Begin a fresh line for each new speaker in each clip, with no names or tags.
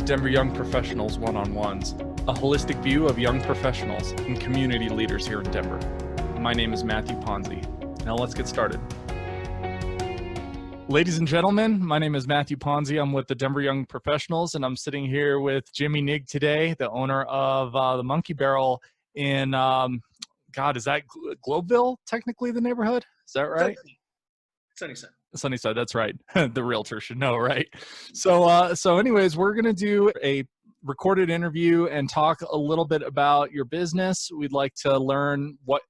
Denver Young Professionals One-on-Ones, a holistic view of young professionals and community leaders here in Denver. My name is Matthew Ponzi. Now let's get started. Ladies and gentlemen, my name is Matthew Ponzi. I'm with the Denver Young Professionals, and I'm sitting here with Jimmy Nigg today, the owner of the Monkey Barrel in, is that Globeville, technically the neighborhood? Is that right?
Sunnyside.
Sunnyside, that's right. The realtor should know, right? So anyways, we're going to do a recorded interview and talk a little bit about your business. We'd like to learn what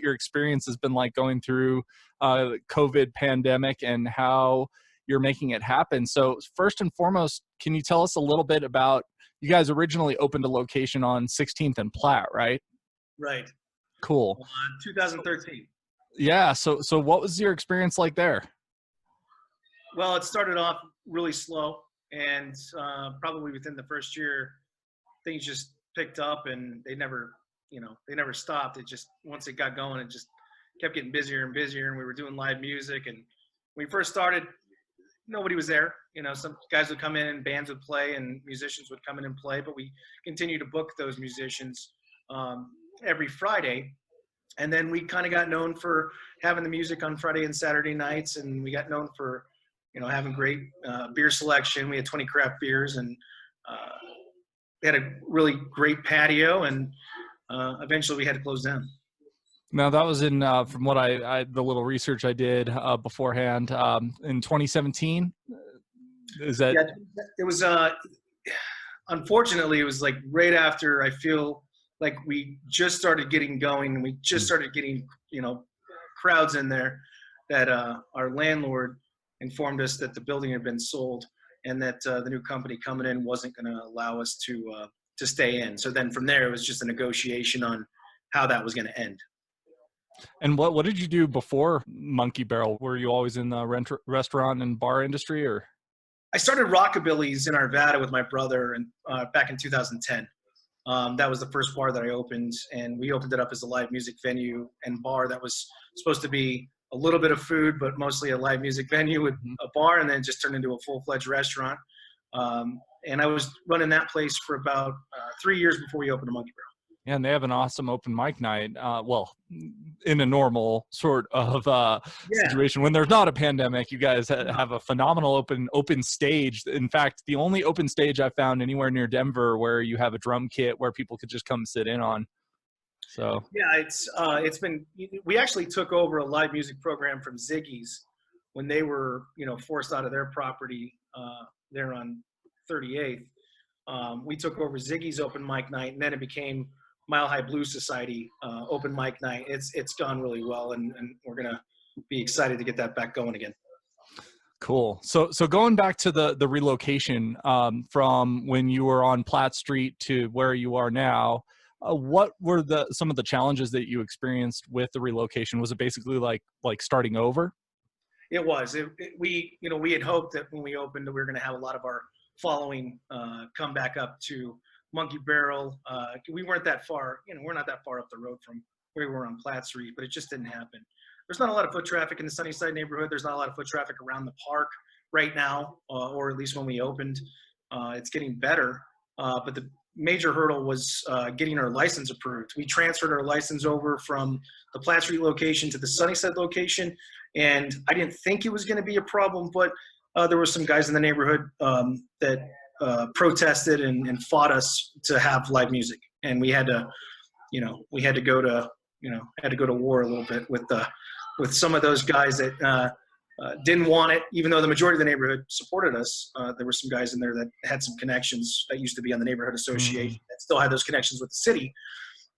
your experience has been like going through the COVID pandemic and how you're making it happen. So first and foremost, can you tell us a little bit about, you guys originally opened a location on 16th and Platt, right?
Right.
Cool.
2013.
Yeah. So what was your experience like there?
Well, it started off really slow, and probably within the first year, things just picked up, and they never stopped. It just, once it got going, it just kept getting busier and busier, and we were doing live music. And when we first started, nobody was there. Some guys would come in and bands would play and musicians would come in and play, but we continued to book those musicians every Friday. And then we kind of got known for having the music on Friday and Saturday nights, and we got known for having great beer selection. We had 20 craft beers, and we had a really great patio, and eventually we had to close down.
Now that was in, from what the little research I did beforehand, in 2017. Is that?
Yeah, it was, unfortunately, it was like right after, I feel like we just started getting going, and we just started getting, crowds in there, that our landlord informed us that the building had been sold, and that the new company coming in wasn't going to allow us to stay in. So then from there, it was just a negotiation on how that was going to end.
And what did you do before Monkey Barrel? Were you always in the restaurant and bar industry, or?
I started Rockabilly's in Arvada with my brother, and back in 2010. That was the first bar that I opened, and we opened it up as a live music venue and bar that was supposed to be a little bit of food, but mostly a live music venue with a bar, and then just turned into a full-fledged restaurant. And I was running that place for about 3 years before we opened a Monkey Barrel.
Yeah, and they have an awesome open mic night. Well, in a normal sort of situation, when there's not a pandemic, you guys have a phenomenal open stage. In fact, the only open stage I found anywhere near Denver where you have a drum kit where people could just come sit in on. So
yeah, it's been, we actually took over a live music program from Ziggy's when they were forced out of their property there on 38th. We took over Ziggy's open mic night, and then it became Mile High Blues Society open mic night. It's gone really well, and we're gonna be excited to get that back going again.
Cool. So going back to the relocation from when you were on Platt Street to where you are now, what were some of the challenges that you experienced with the relocation? Was it basically like starting over?
It was. We had hoped that when we opened that we were going to have a lot of our following come back up to Monkey Barrel. We weren't that far. We're not that far up the road from where we were on Platt Street, but it just didn't happen. There's not a lot of foot traffic in the Sunnyside neighborhood. There's not a lot of foot traffic around the park right now, or at least when we opened. It's getting better, but the major hurdle was getting our license approved. We transferred our license over from the Platt Street location to the Sunnyside location, and I didn't think it was going to be a problem, but there were some guys in the neighborhood that protested and fought us to have live music, and we had to go to war a little bit with some of those guys that didn't want it, even though the majority of the neighborhood supported us. There were some guys in there that had some connections that used to be on the neighborhood association that still had those connections with the city,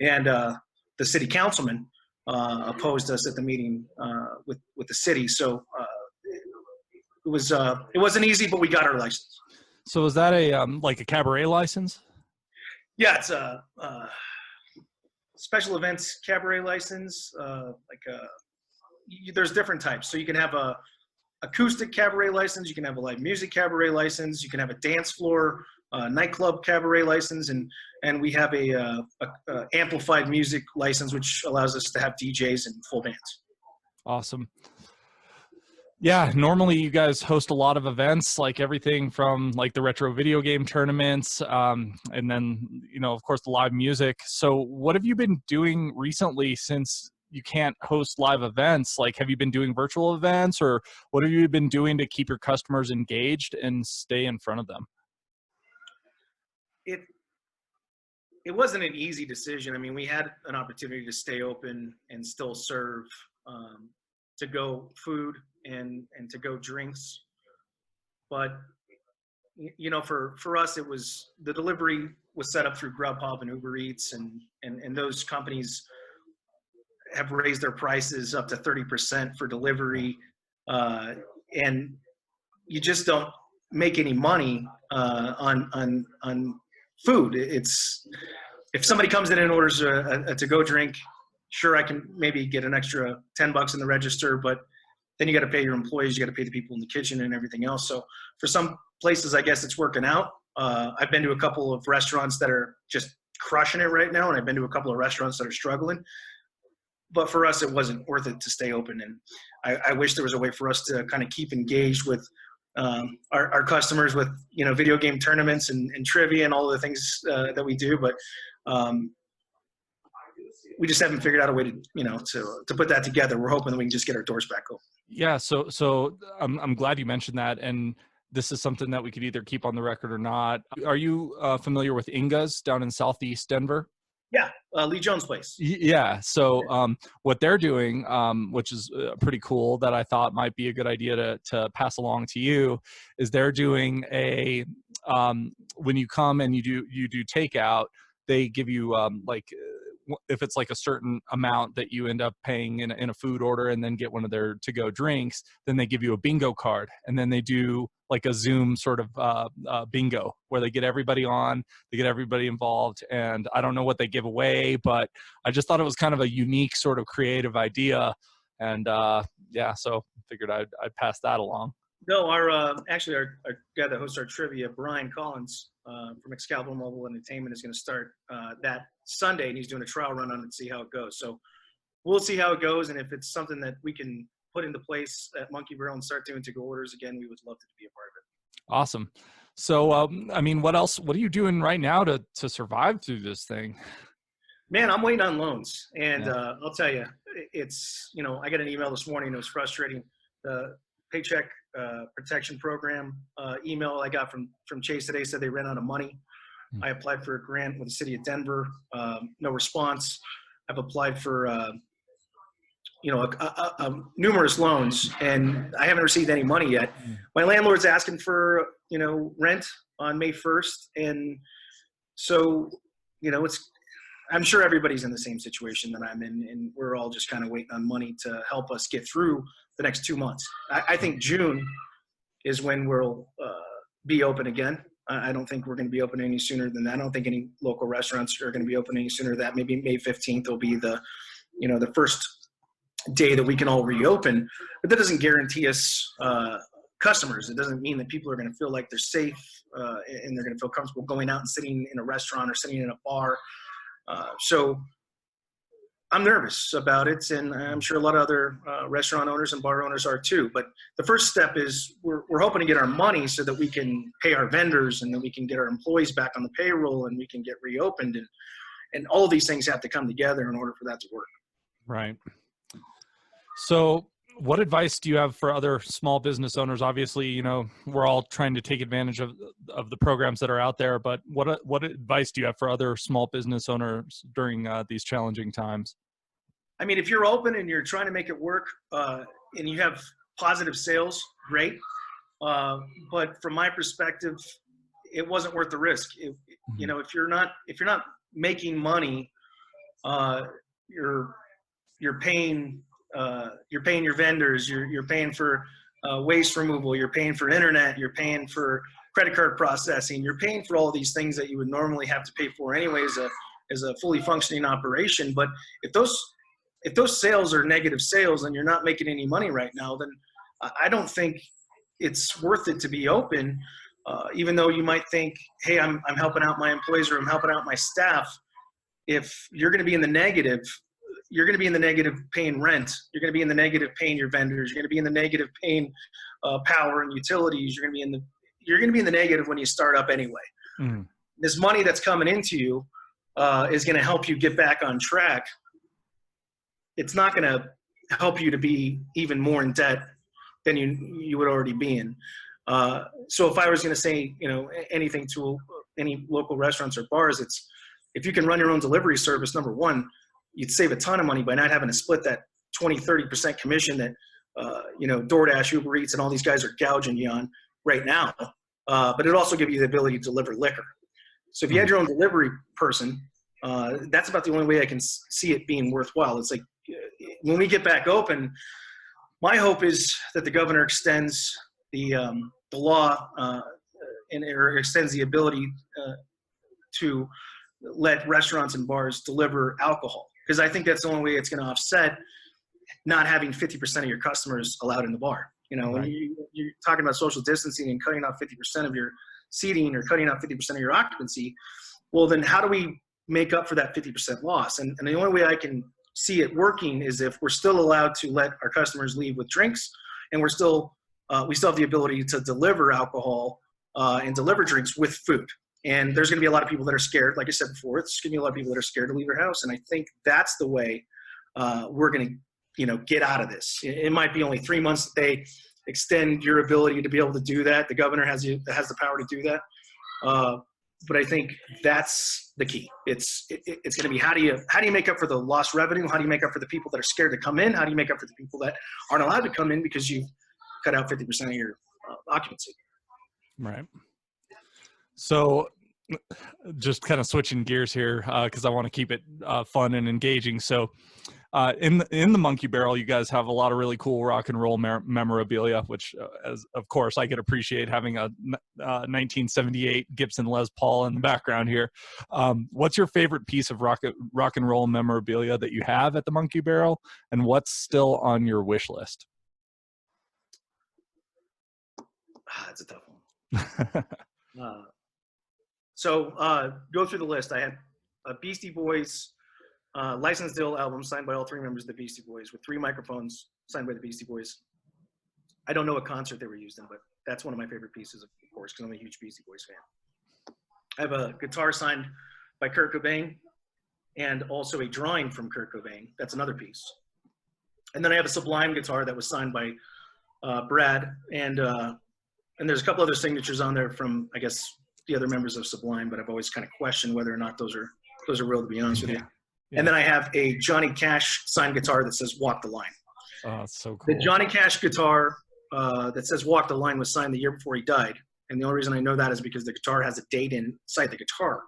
and the city councilman opposed us at the meeting with the city. So it wasn't easy, but we got our license.
So is that a like a cabaret license?
Yeah, it's a special events cabaret license. There's different types. So you can have a acoustic cabaret license, you can have a live music cabaret license, you can have a dance floor nightclub cabaret license, and we have a amplified music license, which allows us to have DJs and full bands.
Awesome. Yeah, normally you guys host a lot of events, like everything from like the retro video game tournaments, and then, of course, the live music. So what have you been doing recently since you can't host live events? Like, have you been doing virtual events, or what have you been doing to keep your customers engaged and stay in front of them?
It it wasn't an easy decision. I mean, we had an opportunity to stay open and still serve um, to go food and to go drinks, but for us, it was the delivery was set up through Grubhub and Uber Eats, and those companies have raised their prices up to 30% for delivery, and you just don't make any money on food. It's if somebody comes in and orders a to-go drink, sure, I can maybe get an extra $10 in the register, but then you got to pay your employees, you got to pay the people in the kitchen and everything else. So for some places, I guess it's working out. I've been to a couple of restaurants that are just crushing it right now, and I've been to a couple of restaurants that are struggling. But for us, it wasn't worth it to stay open. And I wish there was a way for us to kind of keep engaged with our customers with, video game tournaments and trivia and all the things that we do. But we just haven't figured out a way to put that together. We're hoping that we can just get our doors back open.
Yeah, so I'm glad you mentioned that, and this is something that we could either keep on the record or not. Are you familiar with Inga's down in Southeast Denver?
Yeah, Lee Jones' place.
Yeah. So what they're doing, which is pretty cool, that I thought might be a good idea to pass along to you, is they're doing a when you come and you do takeout, they give you if it's like a certain amount that you end up paying in a food order and then get one of their to-go drinks, then they give you a bingo card, and then they do like a Zoom sort of bingo where they get everybody on, they get everybody involved, and I don't know what they give away, but I just thought it was kind of a unique sort of creative idea, and yeah, so figured I'd pass that along.
No, actually our guy that hosts our trivia, Brian Collins from Excalibur Mobile Entertainment, is going to start that Sunday, and he's doing a trial run on it to see how it goes. So we'll see how it goes, and if it's something that we can put into place at Monkey Barrel and start doing to-go orders again, we would love to be a part of it.
Awesome. So I mean, what are you doing right now to survive through this thing?
Man, I'm waiting on loans, and
Yeah.
I'll tell you, it's I got an email this morning. It was frustrating. The Paycheck Protection Program email I got from Chase today said they ran out of money. I applied for a grant with the city of Denver. No response. I've applied for numerous loans, and I haven't received any money yet. My landlord's asking for rent on May 1st, and so I'm sure everybody's in the same situation that I'm in, and we're all just kind of waiting on money to help us get through the next 2 months. I think June is when we'll be open again. I don't think we're going to be open any sooner than that. I don't think any local restaurants are going to be open any sooner than that. Maybe May 15th will be the first day that we can all reopen, but that doesn't guarantee us customers. It doesn't mean that people are going to feel like they're safe and they're going to feel comfortable going out and sitting in a restaurant or sitting in a bar. So I'm nervous about it, and I'm sure a lot of other restaurant owners and bar owners are too. But the first step is we're hoping to get our money so that we can pay our vendors, and then we can get our employees back on the payroll, and we can get reopened. And all of these things have to come together in order for that to work.
Right. So what advice do you have for other small business owners? Obviously, we're all trying to take advantage of the programs that are out there, but what advice do you have for other small business owners during these challenging times?
I mean, if you're open and you're trying to make it work and you have positive sales, great. But from my perspective, it wasn't worth the risk. If you're not making money, you're paying your vendors, you're paying for waste removal, you're paying for internet, you're paying for credit card processing, you're paying for all of these things that you would normally have to pay for anyways as a fully functioning operation. But if those sales are negative sales and you're not making any money right now, then I don't think it's worth it to be open. Even though you might think, hey, I'm helping out my employees or I'm helping out my staff. If you're going to be in the negative, you're going to be in the negative paying rent. You're going to be in the negative paying your vendors. You're going to be in the negative paying power and utilities. You're going to be in the negative when you start up anyway.
Mm.
This money that's coming into you is going to help you get back on track. It's not going to help you to be even more in debt than you would already be in. So if I was going to say, anything to any local restaurants or bars, it's if you can run your own delivery service, number one, you'd save a ton of money by not having to split that 20-30% commission that DoorDash, Uber Eats, and all these guys are gouging you on right now. But it also gives you the ability to deliver liquor. So if you had your own delivery person, that's about the only way I can see it being worthwhile. It's like when we get back open, my hope is that the governor extends the law or extends the ability to let restaurants and bars deliver alcohol, because I think that's the only way it's going to offset not having 50% of your customers allowed in the bar. When you're talking about social distancing and cutting off 50% of your seating or cutting off 50% of your occupancy, well, then how do we make up for that 50% loss? And the only way I can see it working is if we're still allowed to let our customers leave with drinks, and we still have the ability to deliver alcohol and deliver drinks with food. And there's going to be a lot of people that are scared. Like I said before, it's going to be a lot of people that are scared to leave their house. And I think that's the way we're going to, get out of this. It might be only 3 months that they extend your ability to be able to do that. The governor has the power to do that. But I think that's the key. It's going to be how do you make up for the lost revenue? How do you make up for the people that are scared to come in? How do you make up for the people that aren't allowed to come in because you've cut out 50% of your occupancy?
Right. So just kind of switching gears here because I want to keep it fun and engaging. So in the Monkey Barrel, you guys have a lot of really cool rock and roll memorabilia, which as of course I could appreciate having a 1978 Gibson Les Paul in the background here. What's your favorite piece of rock and roll memorabilia that you have at the Monkey Barrel, and what's still on your wish list?
That's a tough one. So go through the list. I had a Beastie Boys licensed deal album signed by all three members of the Beastie Boys with 3 microphones signed by the Beastie Boys. I don't know what concert they were used in, but that's one of my favorite pieces, of course, because I'm a huge Beastie Boys fan. I have a guitar signed by Kurt Cobain and also a drawing from Kurt Cobain. That's another piece. And then I have a Sublime guitar that was signed by Brad, and there's a couple other signatures on there from, I guess, the other members of Sublime, but I've always kind of questioned whether or not those are real, to be honest with you. Yeah. And then I have a Johnny Cash signed guitar that says "Walk the Line."
Oh, that's so cool.
The Johnny Cash guitar that says "Walk the Line" was signed the year before he died, and the only reason I know that is because the guitar has a date inside the guitar.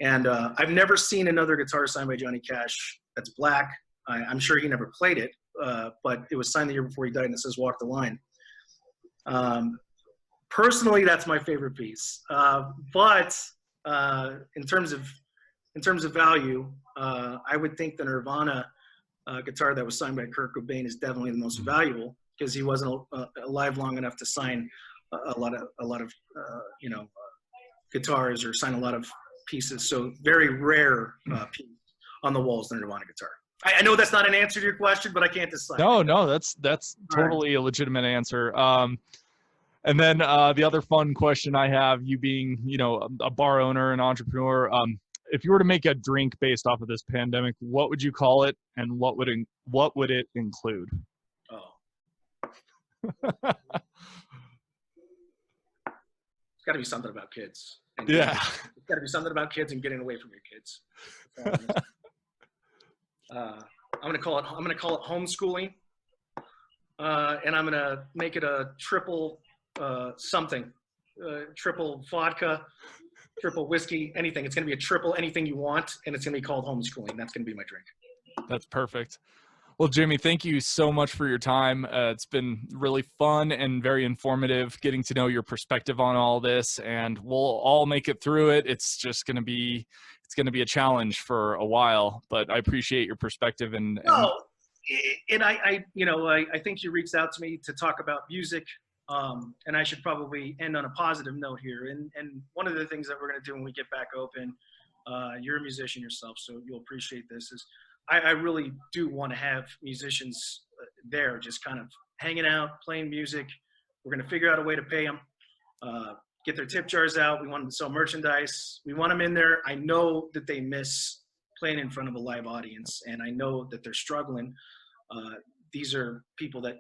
And I've never seen another guitar signed by Johnny Cash that's black. I'm sure he never played it, but it was signed the year before he died, and it says "Walk the Line." Personally, that's my favorite piece. But in terms of value, I would think the Nirvana guitar that was signed by Kurt Cobain is definitely the most valuable, because he wasn't alive long enough to sign a lot of guitars or sign a lot of pieces. So very rare piece on the walls, the Nirvana guitar. I know that's not an answer to your question, but I can't decide.
No, that's totally a legitimate answer. And then the other fun question I have, you being, a bar owner and entrepreneur, if you were to make a drink based off of this pandemic, what would you call it, and what would it include?
Oh, it's got to be something about kids.
Yeah,
it's got to be something about kids and getting away from your kids. I'm gonna call it homeschooling, and I'm gonna make it a triple something, triple vodka, triple whiskey, anything. It's going to be a triple anything you want, and it's going to be called homeschooling. That's going to be my drink.
That's perfect. Well, Jimmy, thank you so much for your time. It's been really fun and very informative getting to know your perspective on all this, and we'll all make it through it. It's just going to be a challenge for a while, but I appreciate your perspective. And
I think you reached out to me to talk about music. And I should probably end on a positive note here. And one of the things that we're going to do when we get back open, you're a musician yourself, so you'll appreciate this, is I really do want to have musicians there, just kind of hanging out, playing music. We're going to figure out a way to pay them, get their tip jars out. We want them to sell merchandise. We want them in there. I know that they miss playing in front of a live audience, and I know that they're struggling. These are people that,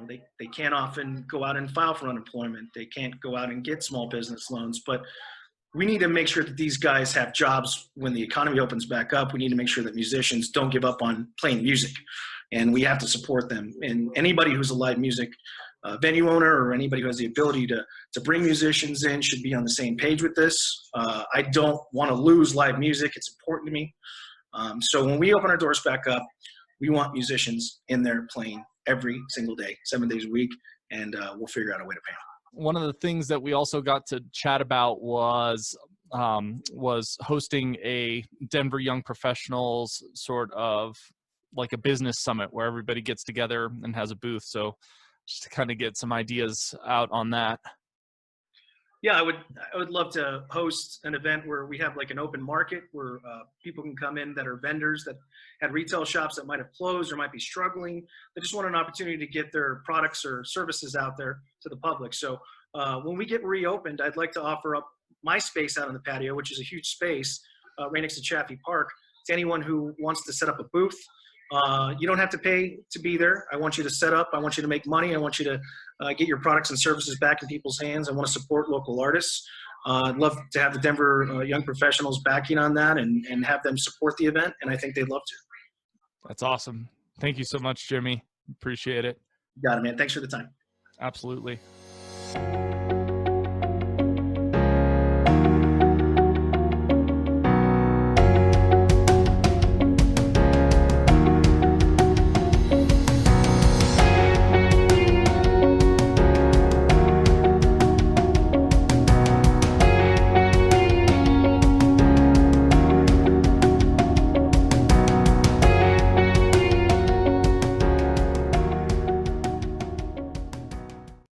they can't often go out and file for unemployment. They can't go out and get small business loans, but we need to make sure that these guys have jobs when the economy opens back up. We need to make sure that musicians don't give up on playing music, and we have to support them. And anybody who's a live music venue owner, or anybody who has the ability to bring musicians in, should be on the same page with this. I don't want to lose live music. It's important to me. So when we open our doors back up, we want musicians in there playing every single day, 7 days a week, and we'll figure out a way to pay them.
One of the things that we also got to chat about was hosting a Denver Young Professionals sort of like a business summit where everybody gets together and has a booth. So just to kind of get some ideas out on that.
Yeah, I would love to host an event where we have like an open market where people can come in that are vendors that had retail shops that might have closed or might be struggling. They just want an opportunity to get their products or services out there to the public. So when we get reopened, I'd like to offer up my space out on the patio, which is a huge space right next to Chaffee Park, to anyone who wants to set up a booth. You don't have to pay to be there. I want you to set up. I want you to make money. I want you to get your products and services back in people's hands. I want to support local artists. I'd love to have the Denver Young Professionals backing on that and have them support the event, and I think they'd love to.
That's awesome. Thank you so much, Jimmy. Appreciate it.
You got it, man. Thanks for the time.
Absolutely.